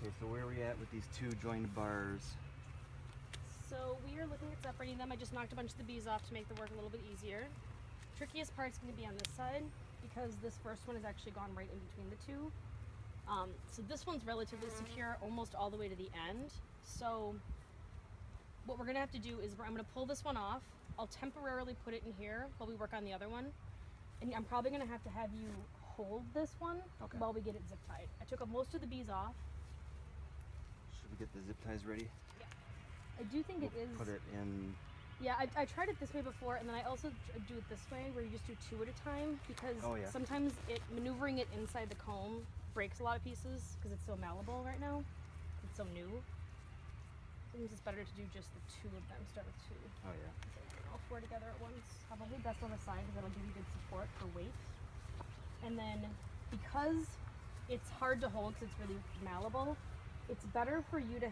Okay, so where are we at with these two joined bars? So we are looking at separating them. I just knocked a bunch of the bees off to make the work a little bit easier. Trickiest part's going to be on this side because this first one has actually gone right in between the two. So this one's relatively secure almost all the way to the end. So what we're going to have to do is I'm going to pull this one off. I'll temporarily put it in here while we work on the other one. And I'm probably going to have you hold this one while we get it zip tied. I took most of the bees off. Should we get the zip ties ready? Yeah. I do think it is. Put it in. Yeah, I tried it this way before, and then I also do it this way, where you just do two at a time, because sometimes maneuvering it inside the comb breaks a lot of pieces because it's so malleable right now. It's so new. Sometimes it's better to do just the two of them. Start with two. Oh yeah. So all four together at once. Probably best on the side because that'll give you good support for weight. And then because it's hard to hold because it's really malleable, it's better for you to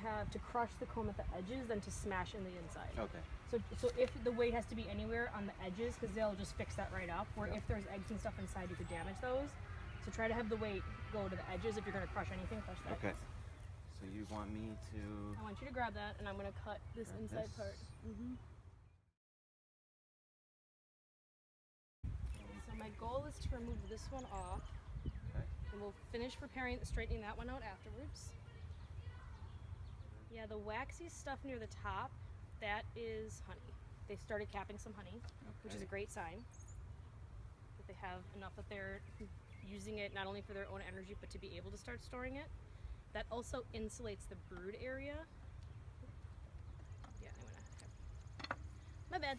crush the comb at the edges than to smash in the inside. Okay. So if the weight has to be anywhere on the edges, because they'll just fix that right up, where if there's eggs and stuff inside, you could damage those. So try to have the weight go to the edges. If you're going to crush anything, crush the edges. So you want me to... I want you to grab that, and I'm going to cut this inside part. So my goal is to remove this one off. Okay. And we'll finish straightening that one out afterwards. Yeah, the waxy stuff near the top, that is honey. They started capping some honey, which is a great sign that they have enough that they're using it not only for their own energy, but to be able to start storing it. That also insulates the brood area. Yeah, I'm gonna... My bad.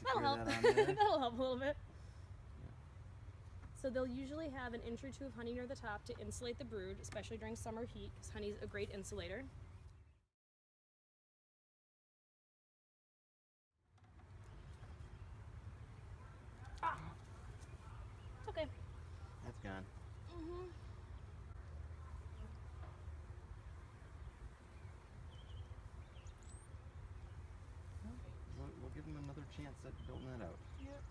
That'll help. That'll help a little bit. So they'll usually have an inch or two of honey near the top to insulate the brood, especially during summer heat, because honey is a great insulator. Ah! It's okay. That's gone. We'll give them another chance at building that out. Yep.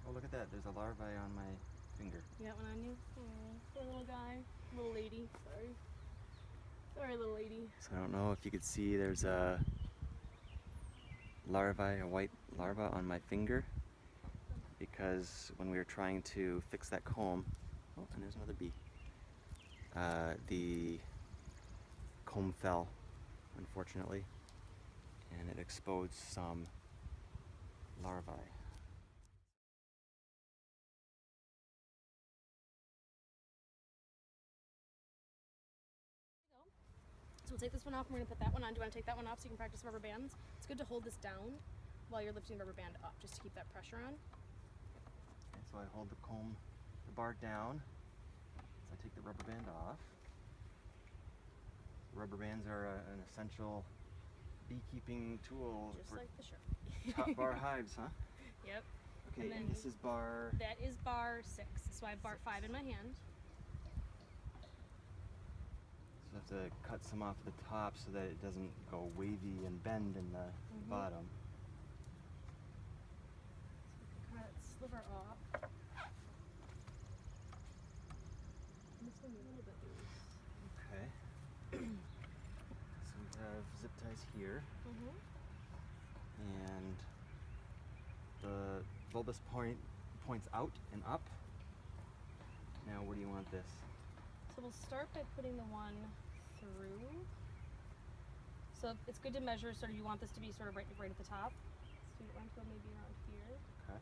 Oh, look at that. There's a larvae on my finger. You got one on you? Oh, poor little guy. Little lady. Sorry. Sorry, little lady. So I don't know if you could see there's a white larva on my finger, because when we were trying to fix that comb, oh, and there's another bee. The comb fell, unfortunately, and it exposed some larvae. So we'll take this one off and we're going to put that one on. Do you want to take that one off so you can practice rubber bands? It's good to hold this down while you're lifting the rubber band up, just to keep that pressure on. Okay, so I hold the bar down. So I take the rubber band off. Rubber bands are an essential beekeeping tool. Just like the shirt. Topbar Hives, huh? Yep. Okay, and this is bar... That is bar 6. So I have bar 5 in my hand. So I have to cut some off the top so that it doesn't go wavy and bend in the bottom. So we can cut that sliver off. And this one a little bit loose. Okay. So we have zip ties here. And the bulbous point points out and up. Now where do you want this? So we'll start by putting the one through. So it's good to measure, sort of you want this to be sort of right at the top. So you want to go maybe around here. Okay.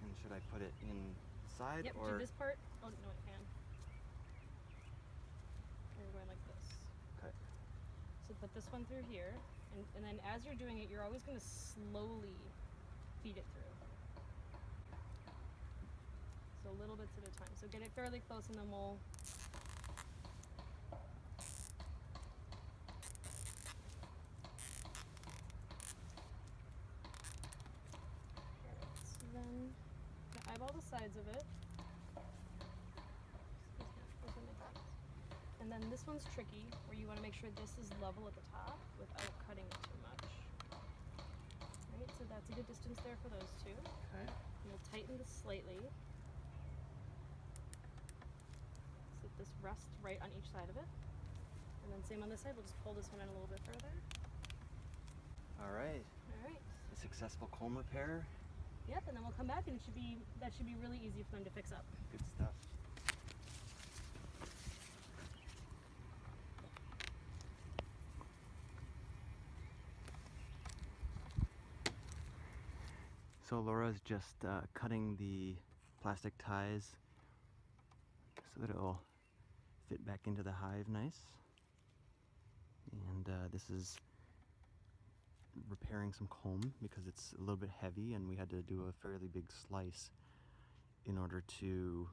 And should I put it inside or? Do this part. Oh, no, it can. We're going like this. Okay. So put this one through here, and then as you're doing it, you're always going to slowly feed it through. So little bits at a time. So get it fairly close and then we'll... So then eyeball the sides of it. And then this one's tricky, where you want to make sure this is level at the top without cutting it too much. Right, so that's a good distance there for those two. Okay. And we'll tighten this slightly. this rest right on each side of it. And then same on this side, we'll just pull this one in a little bit further. All right. All right. A successful comb repair. Yep, and then we'll come back and that should be really easy for them to fix up. Good stuff. So Laura's just cutting the plastic ties so that it'll fit back into the hive nice. And this is repairing some comb because it's a little bit heavy and we had to do a fairly big slice in order to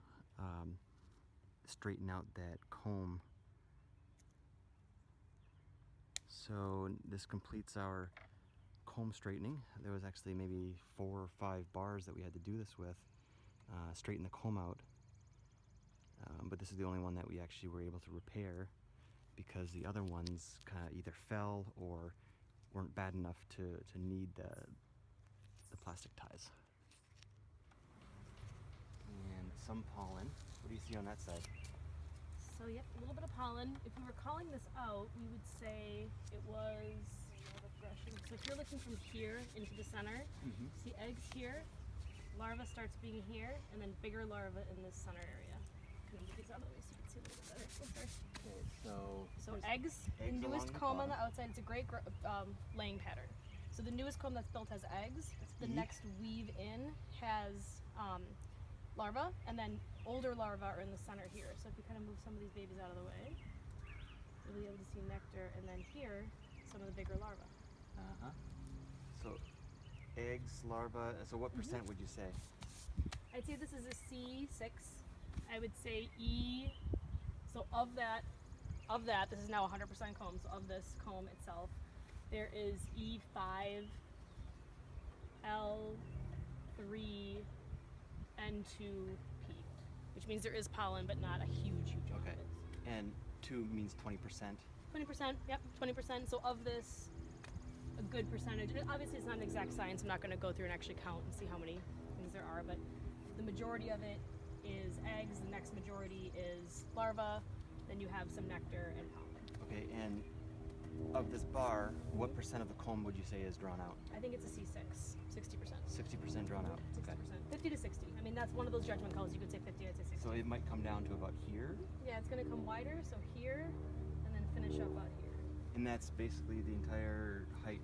straighten out that comb. So this completes our comb straightening. There was actually maybe 4 or 5 bars that we had to do this with, straighten the comb out. But this is the only one that we actually were able to repair because the other ones kind of either fell or weren't bad enough to need the plastic ties. And some pollen. What do you see on that side? So yep, a little bit of pollen. If we were calling this out, we would say it was, so if you're looking from here into the center, see eggs here, larva starts being here, and then bigger larva in this center area. Can I move these out of the way so you can see a little bit better? Oh, sorry. Okay, so eggs, the newest comb on the outside, it's a great laying pattern. So the newest comb that's built has eggs. The next weave in has larva, and then older larvae are in the center here. So if you kind of move some of these babies out of the way, you'll be able to see nectar, and then here, some of the bigger larvae. So eggs, larvae, so what percent would you say? I'd say this is a C6. I would say E, so of that, this is now 100% comb, so of this comb itself, there is E5, L3, N2, P, which means there is pollen, but not a huge amount of it. And 2 means 20%? 20%, yep, 20%. So of this, a good percentage, and obviously it's not an exact science, I'm not going to go through and actually count and see how many things there are, but the majority of it is eggs, the next majority is larva, then you have some nectar and pollen. Okay, and of this bar, what percent of the comb would you say is drawn out? I think it's a C6, 60%. 60% drawn out? 60%, Okay. 50 to 60. I mean, that's one of those judgment calls, you could say 50, I'd say 60. So it might come down to about here? Yeah, it's going to come wider, so here, and then finish up out here. And that's basically the entire height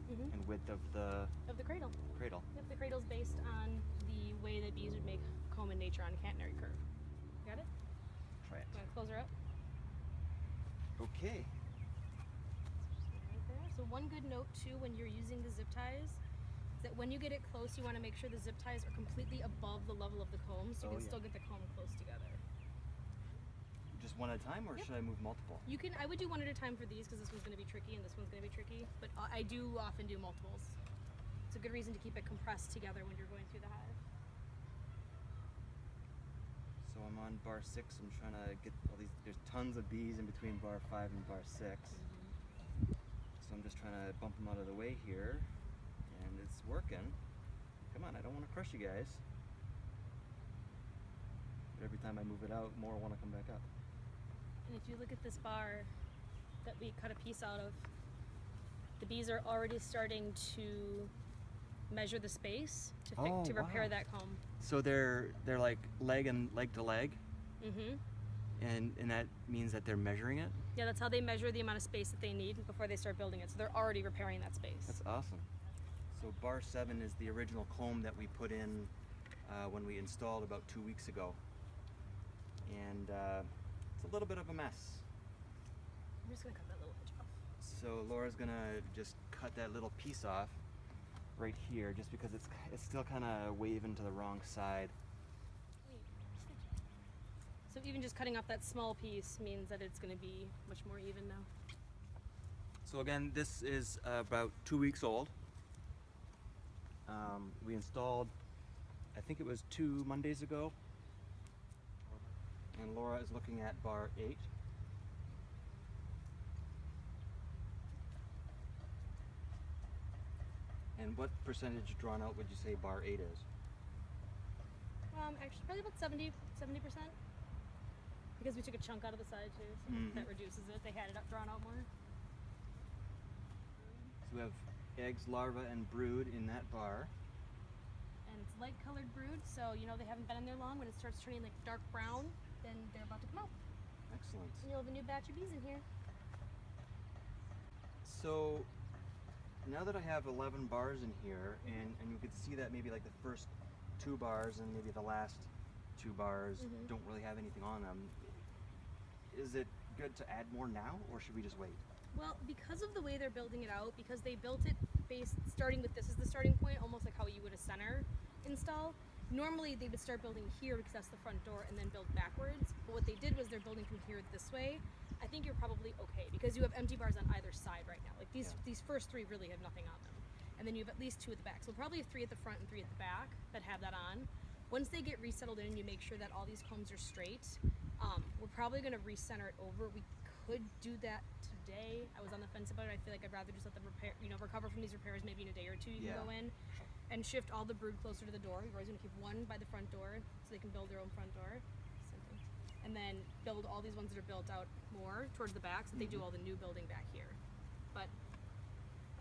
and width of the cradle. Cradle. Yep, the cradle's based on the way that bees would make comb in nature on a catenary curve. Got it? Try it. Want to close her up? Okay. Right there. So one good note too when you're using the zip ties is that when you get it close, you want to make sure the zip ties are completely above the level of the comb, so you can still get the comb close together. Just one at a time, or should I move multiple? You can. I would do one at a time for these because this one's going to be tricky and this one's going to be tricky. But I do often do multiples. It's a good reason to keep it compressed together when you're going through the hive. So I'm on bar 6. I'm trying to get all these. There's tons of bees in between bar 5 and bar 6. So I'm just trying to bump them out of the way here, and it's working. Come on, I don't want to crush you guys. But every time I move it out, more want to come back up. And if you look at this bar that we cut a piece out of, the bees are already starting to measure the space to repair that comb. So they're like leg to leg, and that means that they're measuring it. Yeah, that's how they measure the amount of space that they need before they start building it. So they're already repairing that space. That's awesome. So bar 7 is the original comb that we put in when we installed about 2 weeks ago, and it's a little bit of a mess. I'm just gonna cut that little edge off. So Laura's gonna just cut that little piece off right here, just because it's still kind of waving to the wrong side. So even just cutting off that small piece means that it's gonna be much more even now. So again, this is about 2 weeks old. We installed, I think it was 2 Mondays ago. And Laura is looking at bar 8. And what percentage drawn out would you say bar 8 is? Actually, probably about 70%. Because we took a chunk out of the side too, so that reduces it. They had it drawn out more. So we have eggs, larvae, and brood in that bar. And it's light colored brood, so you know they haven't been in there long. When it starts turning like dark brown, then they're about to come out. Excellent. And you'll have a new batch of bees in here. So now that I have 11 bars in here, and you can see that maybe like the first 2 bars and maybe the last 2 bars don't really have anything on them, is it good to add more now, or should we just wait? Well, because of the way they're building it out, because they built it starting with this as the starting point, almost like how you would a center install. Normally they would start building here because that's the front door and then build backwards. But what they did was they're building from here this way. I think you're probably okay because you have empty bars on either side right now. Like these first 3 really have nothing on them. And then you have at least 2 at the back. So we'll probably have 3 at the front and 3 at the back that have that on. Once they get resettled in and you make sure that all these combs are straight, we're probably going to recenter it over. We could do that today. I was on the fence about it. I feel like I'd rather just let them recover from these repairs. Maybe in a day or 2 you can go in and shift all the brood closer to the door. You're always going to keep one by the front door so they can build their own front door. And then build all these ones that are built out more towards the back so they do all the new building back here. But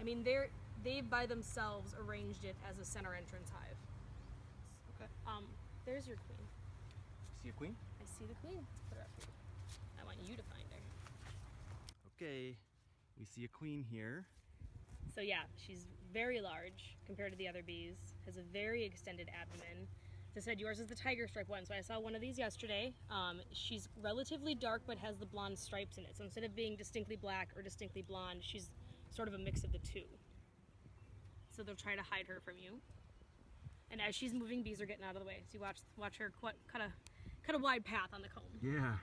I mean, they've by themselves arranged it as a center entrance hive. Okay. There's your queen. See a queen? I see the queen. Put her up here. I want you to find her. Okay, we see a queen here. So yeah, she's very large compared to the other bees, has a very extended abdomen. As I said, yours is the tiger stripe one, so I saw one of these yesterday. She's relatively dark but has the blonde stripes in it. So instead of being distinctly black or distinctly blonde, she's sort of a mix of the 2. So they'll try to hide her from you. And as she's moving, bees are getting out of the way. So you watch her cut a wide path on the comb. Yeah.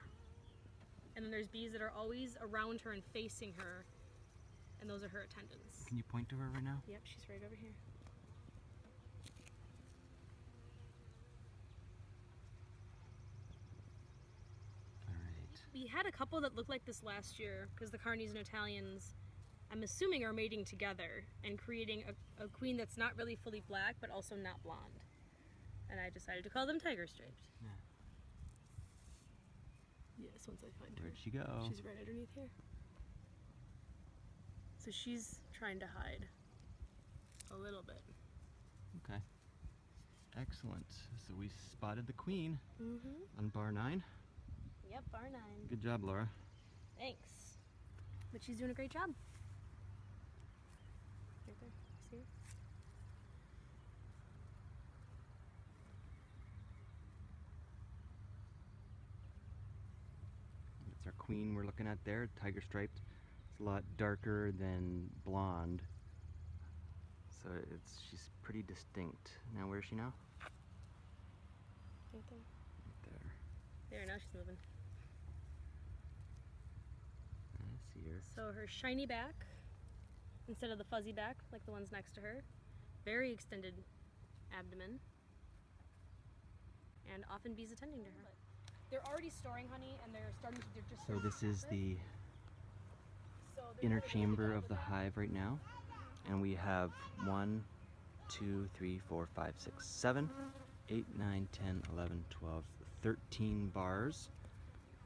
And then there's bees that are always around her and facing her, and those are her attendants. Can you point to her right now? Yep, she's right over here. All right. We had a couple that looked like this last year because the Carnies and Italians, I'm assuming, are mating together and creating a queen that's not really fully black but also not blonde. And I decided to call them tiger striped. Yeah. Yes, once I find her. Where'd she go? She's right underneath here. So she's trying to hide a little bit. Okay. Excellent. So we spotted the queen on bar 9. Yep, bar 9. Good job, Laura. Thanks. But she's doing a great job. Right there. See her? That's our queen we're looking at there, tiger striped. It's a lot darker than blonde. So she's pretty distinct. Now where is she now? Right there. Right there. There, now she's moving. I see her. So her shiny back, instead of the fuzzy back like the ones next to her, very extended abdomen, and often bees attending to her. They're already storing honey and they're starting to just. So this is the inner chamber of the hive right now, and we have 1, 2, 3, 4, 5, 6, 7, 8, 9, 10, 11, 12, 13 bars,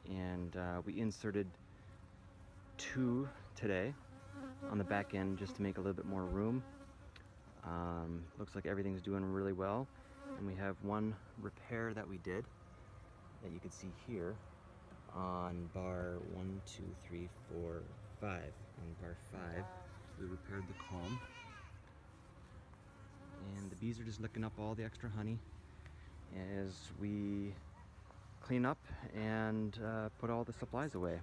and we inserted 2 today on the back end just to make a little bit more room. Looks like everything's doing really well, and we have one repair that we did that you can see here on bar 1, 2, 3, 4, 5. On bar 5, we repaired the comb, and the bees are just licking up all the extra honey as we clean up and put all the supplies away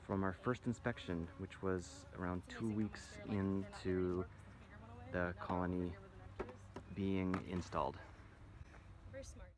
from our first inspection, which was around 2 weeks into the colony being installed. Very smart.